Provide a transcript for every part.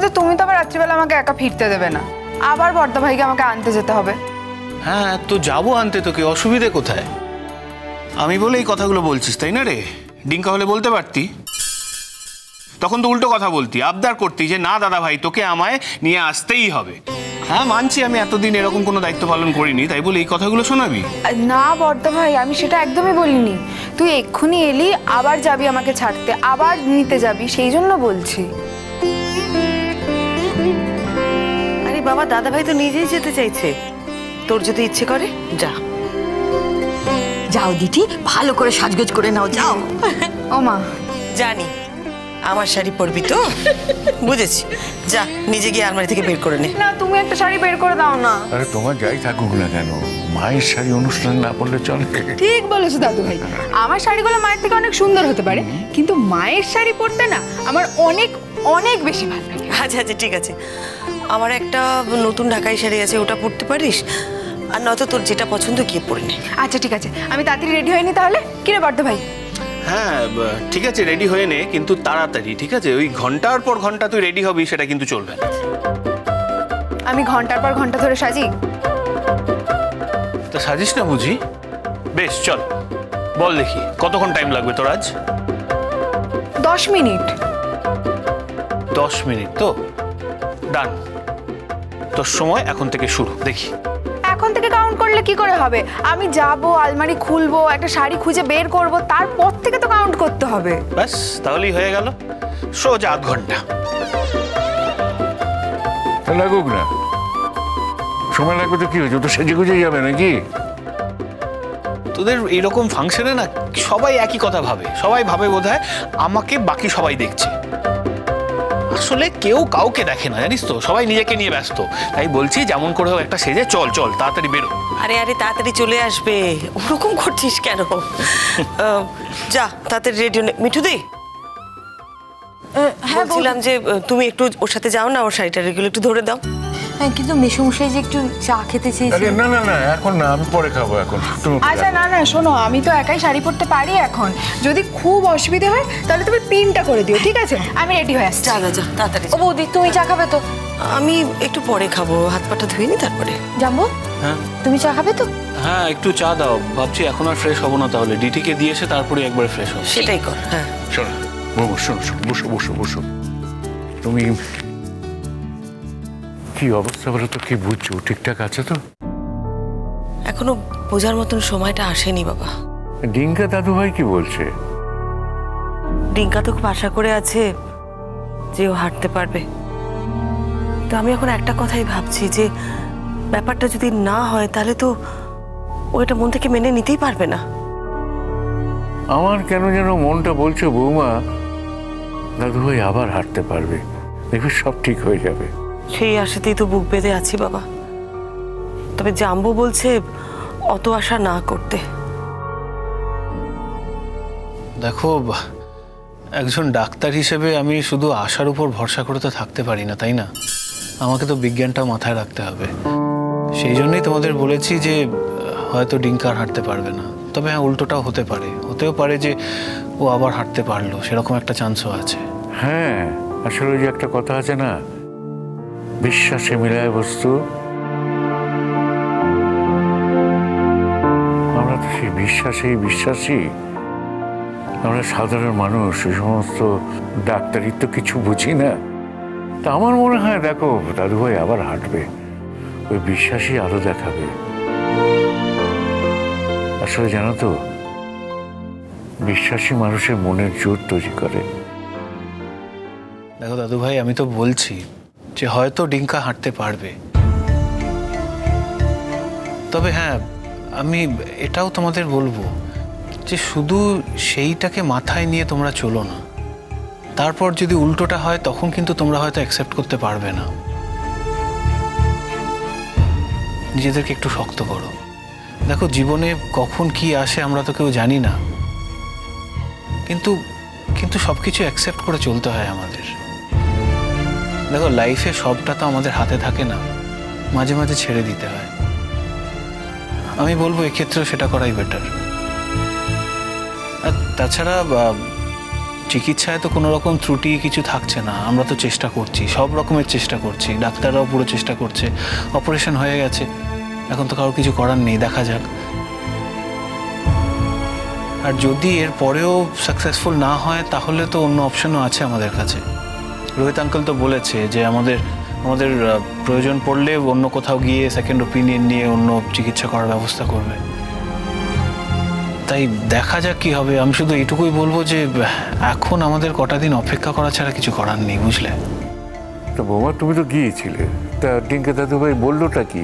আচ্ছা তুমি তো আবার রাত্রিবেলা আমাকে একা ফিরতে দেবে না, আবার বর্দা ভাইকে আমাকে আনতে যেতে হবে। হ্যাঁ তো যাবো আনতে, তোকে অসুবিধে কোথায়? আমি বলে এই কথাগুলো বলছিস তাই না রে? ডিঙ্কা হলে বলতে পারতি, তখন তো উল্টো কথা বলতি, আবদার করতি যে না দাদা ভাই তোকে আমায় নিয়ে আসতেই হবে। হ্যাঁ মানছি আমি এতদিন এরকম কোনো দায়িত্ব পালন করিনি, তাই বলে এই কথাগুলো শোনাবি? না বর্দা ভাই, আমি সেটা একদমই বলিনি। তুই এক্ষুনি এলি, আবার যাবি আমাকে ছাড়তে, আবার নিতে যাবি, সেই জন্য বলছি। আরে বাবা, দাদা ভাই তো নিজেই যেতে চাইছে, তোর যদি ইচ্ছে করে যা। যাও দিদি, ভালো করে সাজগোজ করে নাও, যাও। ও মা, জানি আমার শাড়ি পরবি তো, বুঝেছি। যা নিজে গিয়ে আলমারি থেকে বের করে নে। না তুমি একটা শাড়ি বের করে দাও না। আরে তোমার যাই থাকুক না কেন, মায়ের শাড়ি অনুষ্ঠান না পড়লে চলে? ঠিক বলেছো দাদু ভাই, আমার শাড়িগুলো মায়ের থেকে অনেক সুন্দর হতে পারে, কিন্তু মায়ের শাড়ি পরতে না আমার অনেক অনেক বেশি ভালো লাগে। আচ্ছা আচ্ছা ঠিক আছে, আমার একটা নতুন ঢাকাই শাড়ি আছে, ওটা পরতে পারিস, আর নয়তো তোর যেটা পছন্দ গিয়ে পরে নে। আচ্ছা ঠিক আছে, আমি তাড়াতাড়ি রেডি হয়নি তাহলে। কিরে বর্দা ভাই? হ্যাঁ ঠিক আছে রেডি হয়ে নে, কিন্তু তাড়াতাড়ি, ঠিক আছে? ওই ঘন্টার পর ঘন্টা তুই রেডি হবি সেটা কিন্তু চলবে না। আমি ঘন্টার পর ঘন্টা ধরে সাজি? তা সাজিস না বুঝি? বেশ চল, বল দেখি কতক্ষণ টাইম লাগবে তোর আজ? 10 মিনিট। 10 মিনিট তো ডান, তোর সময় এখন থেকে শুরু। দেখি এখন থেকে কাউন্ট করলে কি করে হবে? আমি যাব, আলমারি খুলবো, একটা শাড়ি খুঁজে বের করব, তারপর থেকে তো কাউন্ট করতে হবে। ব্যাস তাহলেই হয়ে গেল, সোজা আধ ঘন্টা। লাগুক না, সময় লাগবে তো কি হয়েছে, তো সেজে গুজে যাবে নাকি? তোদের এইরকম ফাংশনে না সবাই একই কথা ভাবে, সবাই ভাবে বোধহয় আমাকে বাকি সবাই দেখছে, আসলে কেউ কাউকে দেখে না জানিস তো, সবাই নিজেকে নিয়ে ব্যস্ত। তাই বলছি যেমন করে হোক একটা সেজে চল, চল তাড়াতাড়ি বেরো। আরে আরে তাড়াতাড়ি চলে আসবে, ওরকম করছিস কেন? যা তাড়াতাড়ি রেডি। মিঠু দি, হ্যাঁ বলছিলাম যে তুমি একটু ওর সাথে যাও না, ওর শাড়িটা এগুলো একটু ধরে দাও। হ্যাঁ কিন্তু মেসোমশাই যে একটু চা খেতে চেয়েছে। না না না, এখন না, আমি পরে খাবো, এখন তুমি। আচ্ছা না না শোনো, আমি তো একাই শাড়ি পরতে পারি এখন, যদি খুব অসুবিধা হয় তাহলে তুমি পিনটা করে দিও, ঠিক আছে? আমি রেডি হয়ে আসছি। যা যা তাড়াতাড়ি। ও বৌদি, তুমি চা খাবে তো? আমি একটু পরে খাবো, হাত পাটা ধুয়ে নি তারপরে। জাম্বো, হ্যাঁ তুমি চা খাবে তো? হ্যাঁ একটু চা দাও, ভাবছি এখন আর ফ্রেশ হবো না, তাহলে ডিটিকে দিয়ে এসে তারপরে একবার ফ্রেশ হবো। সেটাই কর। হ্যাঁ শোনো বাবু, শোনো শোনো, বসো বসো বসো। তুমি কি অবস্থা বলো তো, কি বুঝছো? ঠিকঠাক আছে তো? এখনো বোঝার মতন সময়টা আসেনি বাবা। ডিঙ্কা দাদু ভাই কি বলছে? ডিঙ্কা তো খুব আশা করে আছে যে ও হাঁটতে পারবে, তো আমি এখন একটা কথাই ভাবছি যে ব্যাপারটা যদি না হয় তাহলে তো ও এটা মন থেকে মেনে নিতেই পারবে না। আমার কেন যেন মনটা বলছে বৌমা, দাদু ভাই আবার হাঁটতে পারবে, দেখবি সব ঠিক হয়ে যাবে। সেই আশাতেই তো বুক বেঁধে আছি বাবা, তবে জাম্বু বলছে অত আশা না করতে। দেখো একজন ডাক্তার হিসেবে আমি শুধু আশার উপর ভরসা করে তো থাকতে পারি না, তাই না? আমাকে তো বিজ্ঞানটা মাথায় রাখতে হবে, সেই জন্যই তোমাদের বলেছি যে হয়তো ডিঙ্কা আর হাঁটতে পারবে না, তবে হ্যাঁ উল্টোটাও হতে পারে, হতেও পারে যে ও আবার হাঁটতে পারলো, সেরকম একটা চান্সও আছে। হ্যাঁ আসলে ওই যে একটা কথা আছে না, বিশ্বাসে মিলায় বস্তু। আমরা তো সেই বিশ্বাসেই বিশ্বাসী, আমরা সাধারণ মানুষ, এই সমস্ত ডাক্তারি তো কিছু বুঝি না। তা আমার মনে হয় দেখো দাদু ভাই আবার হাঁটবে, ওই বিশ্বাসই আলো দেখাবে। আসলে জানো তো, বিশ্বাসী মানুষের মনের জোর তৈরি করে। দেখো দাদু ভাই, আমি তো বলছি যে হয়তো ডিঙ্কা হাঁটতে পারবে, তবে হ্যাঁ আমি এটাও তোমাদের বলবো যে শুধু সেইটাকে মাথায় নিয়ে তোমরা চলো না, তারপর যদি উল্টোটা হয় তখন কিন্তু তোমরা হয়তো অ্যাকসেপ্ট করতে পারবে না। নিজেদেরকে একটু শক্ত করো। দেখো জীবনে কখন কি আসে আমরা তো কেউ জানি না, কিন্তু কিন্তু সবকিছু অ্যাকসেপ্ট করে চলতে হয় আমাদের। দেখো লাইফে সবটা তো আমাদের হাতে থাকে না, মাঝে মাঝে ছেড়ে দিতে হয়। আমি বলবো এক্ষেত্রেও সেটা করাই বেটার। আর তাছাড়া চিকিৎসায় তো কোনো রকম ত্রুটি কিছু থাকছে না। আমরা তো চেষ্টা করছি, সব রকমের চেষ্টা করছি, ডাক্তাররাও পুরো চেষ্টা করছে। অপারেশন হয়ে গেছে, এখন তো কারো কিছু করার নেই, দেখা যাক। আর যদি এর পরেও সাকসেসফুল না হয় তাহলে তো অন্য অপশনও আছে আমাদের কাছে। রোহিত আঙ্কেল তো বলেছে যে আমাদের প্রয়োজন পড়লে অন্য কোথাও গিয়ে সেকেন্ড ওপিনিয়ন নিয়ে অন্য চিকিৎসা করার ব্যবস্থা করবে। তাই দেখা যাক কি হবে। আমি শুধু এইটুকুই বলবো যে এখন আমাদের কটা দিন অপেক্ষা করা ছাড়া কিছু করার নেই, বুঝলে? তো বৌমা, তুমি তো গিয়েছিলে, তা ডিঙ্কা দাদুভাই বললোটা কি?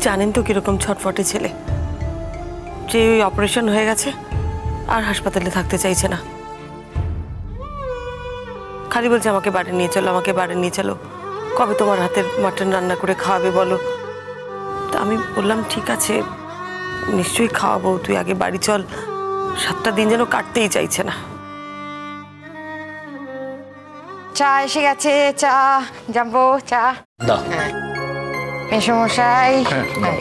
জানেন তো কিরকম ছটফটে ছেলে, যে ওই অপারেশন হয়ে গেছে আর হাসপাতালে থাকতে চাইছে না। খালি বলছে আমাকে বাড়ি নিয়ে চলো, আমাকে বাড়ি নিয়ে চলো, কবে তোমার হাতের মাটন রান্না করে খাওয়াবে বলো। তা আমি বললাম ঠিক আছে, নিশ্চয়ই খাওয়াবো, তুই আগে বাড়ি চল। 7টা দিন যেন কাটতেই চাইছে না। চা এসে গেছে, চা যাবো, চা দাও। মেসমশাই,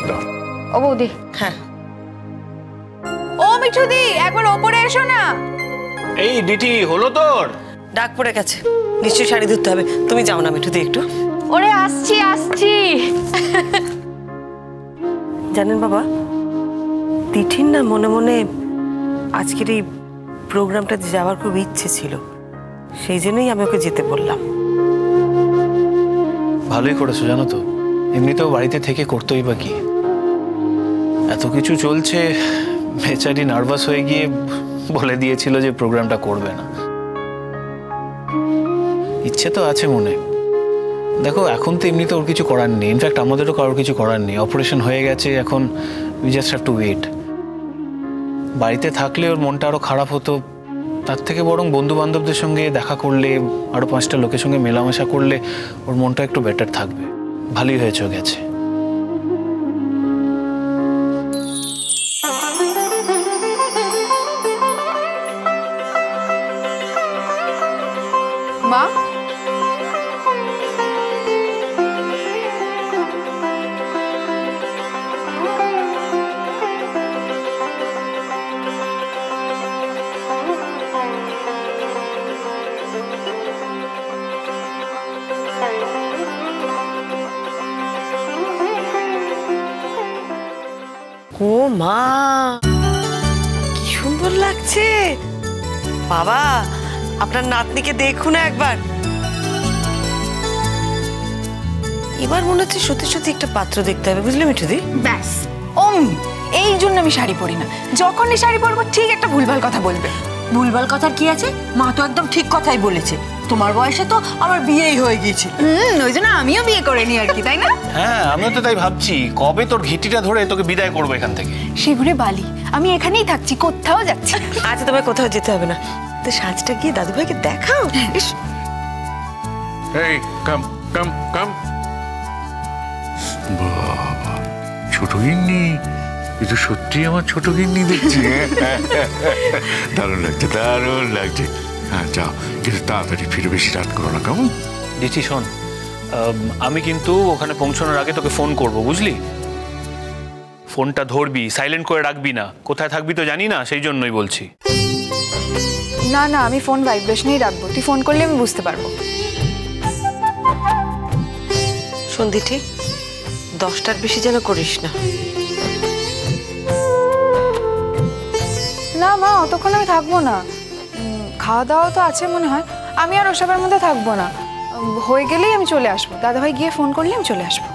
দাও। ও বৌদি, হ্যাঁ, ও মিঠুদি, একবার ওপরে এসো না। এই ডিটি হলো তোর? ডাক পড়ে গেছে, নিশ্চয়ই শাড়ি ধরতে হবে। তুমি যাও না মিঠুদি একটু। ওরে আসছি আসছি। জানেন বাবা, তিঠির না মনে মনে আজকের এই প্রোগ্রামটাতে যাওয়ার খুব ইচ্ছে ছিল, সেই জন্যই আমি ওকে যেতে বললাম। ভালোই করেছো, জানো তো, এমনিতেও বাড়িতে থেকে করতেই বা কি। এত কিছু চলছে, বেচারি নার্ভাস হয়ে গিয়ে বলে দিয়েছিল যে প্রোগ্রামটা করবে না। ইচ্ছে তো আছে মনে। দেখো, এখন তো এমনিতে ওর কিছু করার নেই, ইনফ্যাক্ট আমাদেরও কারোর কিছু করার নেই। অপারেশন হয়ে গেছে, এখন we just have to wait. বাড়িতে থাকলে ওর মনটা আরো খারাপ হতো, তার থেকে বরং বন্ধু বান্ধবদের সঙ্গে দেখা করলে, আরো 5টা লোকের সঙ্গে মেলামেশা করলে ওর মনটা একটু বেটার থাকবে। ভালোই হয়েছে ও গেছে। মা, ও মা, কি সুন্দর লাগছে বাবা। আপনার নাতনিকে দেখুন একবার। এবার মনে হচ্ছে সত্যি সত্যি একটা পাত্র দেখতে হবে, বুঝলে মিঠুদি? ব্যাস এই জন্য আমি শাড়ি পরি না। যখনই শাড়ি পরবো ঠিক একটা ভুলভাল কথা বলবে। ভুলভাল কথার কি আছে? মা তো একদম ঠিক কথাই বলেছে। তোমার বয়সে তো আমার বিয়েই হয়ে গিয়েছিল। ওই জন্য আমিও বিয়ে করে নি আর কি, তাই না? হ্যাঁ, আমিও তো তাই ভাবছি, কবে তোর ঘিটিটা ধরে তোকে বিদায় করবো এখান থেকে। সেগুড়ে বালি, আমি এখানেই থাকছি, কোথাও যাচ্ছি না। আজ তোমায় কোথাও যেতে হবে না, তো সাজটা গিয়ে দাদুভাইকে দেখাও। এই কাম কাম কাম। বাবা, ছোট গিন্নি, কিন্তু সত্যি আমার ছোট গিন্নি দেখছি। দারুণ লাগছে, দারুণ লাগছে। হ্যাঁ যাও, কিন্তু তাড়াতাড়ি ফিরে, বেশি রাত করো না, কেমন? দিচ্ছি, শোন, আমি কিন্তু ওখানে পৌঁছানোর আগে তোকে ফোন করব, বুঝলি? ফোনটা ধরবি, সাইলেন্ট করে রাখবি না। কোথায় থাকবি তো জানি না, সেই জন্যই বলছি। না না, আমি ফোন ভাইব্রেশনেই রাখবো। তুই ফোন করলে আমি বুঝতে পারবো। সন্ধিটি 10টার বেশি যেন করিস না। না মা, অতক্ষণ আমি থাকবো না। খাওয়া দাওয়া তো আছে মনে হয়, আমি আর ওসবের মধ্যে থাকবো না। হয়ে গেলেই আমি চলে আসবো। দাদাভাই গিয়ে ফোন করলে আমি চলে আসবো।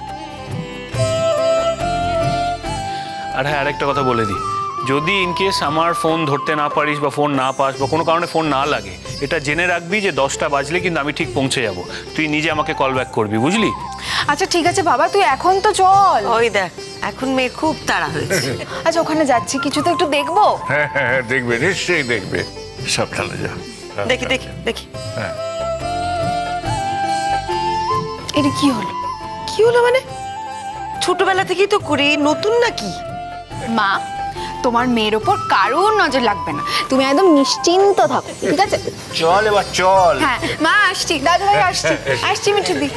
আর হ্যাঁ, আরেকটা কথা বলে দিই, যদি ইনকেস আমার ফোন ধরতে না পারিস বা ফোন না পাস বা কোনো কারণে ফোন না লাগে, এটা জেনে রাখবি যে 10টা বাজলে কিন্তু আমি ঠিক পৌঁছে যাব। তুই নিজে আমাকে কল ব্যাক করবি, বুঝলি? আচ্ছা ঠিক আছে বাবা, তুই এখন তো চল। ওই দেখ, এখন মেয়ে খুব তাড়া হয়েছে। আচ্ছা, ওখানে যাচ্ছি, কিছু তো একটু দেখবো। হ্যাঁ হ্যাঁ হ্যাঁ, দেখবে, নিশ্চয়ই দেখবে। সাবধানে যা। দেখি দেখি দেখি। হ্যাঁ। এটা কি হলো? কি হলো মানে? ছোটবেলা থেকেই তো করি, নতুন নাকি? মা, তোমার মেয়ের ওপর কারোর নজর লাগবে না, তুমি একদম নিশ্চিন্ত থাকো, ঠিক আছে? চল এবার চল। হ্যাঁ মা, আসছি, দাদুভাই আসছি, আসছি মিঠুদি।